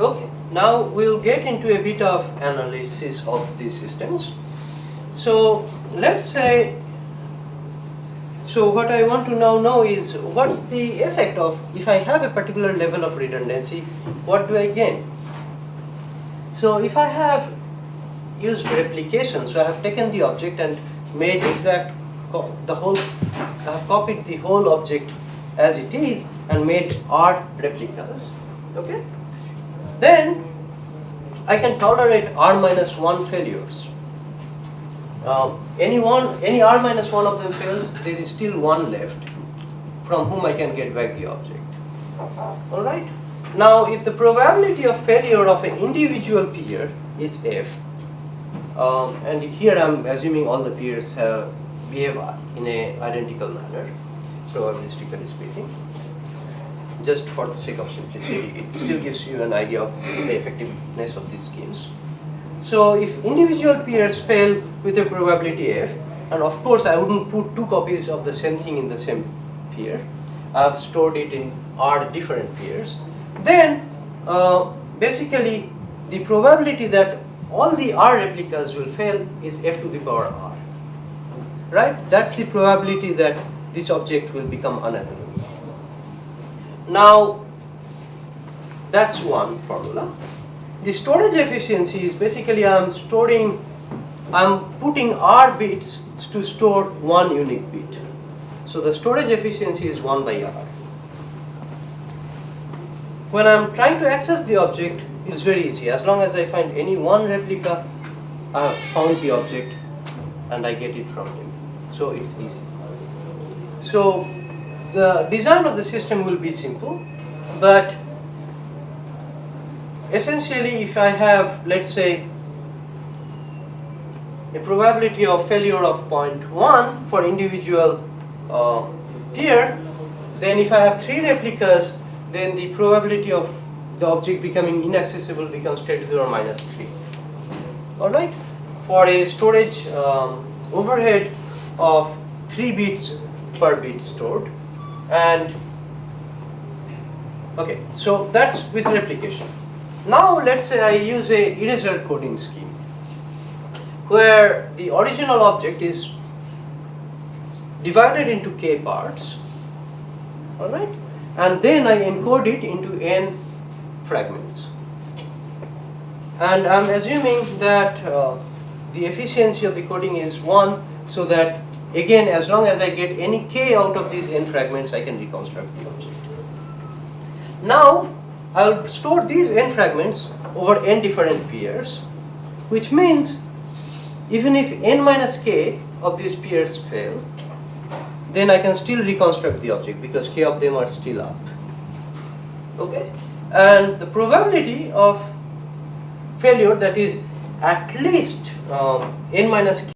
Okay, now we'll get into a bit of analysis of these systems. So let's say, so what I want to now know is what's the effect of, if I have a particular level of redundancy, what do I gain? So if I have used replication, so I have taken the object and made I have copied the whole object as it is and made R replicas, okay? Then I can tolerate R minus 1 failures. Any R minus 1 of them fails, there is still one left from whom I can get back the object. Alright? Now if the probability of failure of an individual peer is F, and here I am assuming all the peers behave in an identical manner, probabilistically speaking. Just for the sake of simplicity, it still gives you an idea of the effectiveness of these schemes. So if individual peers fail with a probability F, and of course I wouldn't put two copies of the same thing in the same peer, I've stored it in R different peers, then basically the probability that all the R replicas will fail is F to the power R. Right? That's the probability that this object will become unavailable. Now, that's one formula. The storage efficiency is basically I'm putting R bits to store one unique bit. So the storage efficiency is 1 by R. When I'm trying to access the object, it's very easy. As long as I find any one replica, I have found the object and I get it from him. So it's easy. So the design of the system will be simple, but essentially if I have, let's say, a probability of failure of 0.1 for individual peer, then if I have 3 replicas, then the probability of the object becoming inaccessible becomes 10 to the power minus 3. Alright? For a storage overhead of 3 bits per bit stored. And okay, so that's with replication. Now let's say I use a eraser coding scheme where the original object is divided into k parts, alright, and then I encode it into n fragments. And I'm assuming that the efficiency of the coding is 1, so that again, as long as I get any k out of these n fragments, I can reconstruct the object. Now, I'll store these n fragments over n different pairs, which means even if n minus k of these pairs fail, then I can still reconstruct the object because k of them are still up. Okay? And the probability of failure, that is at least n minus k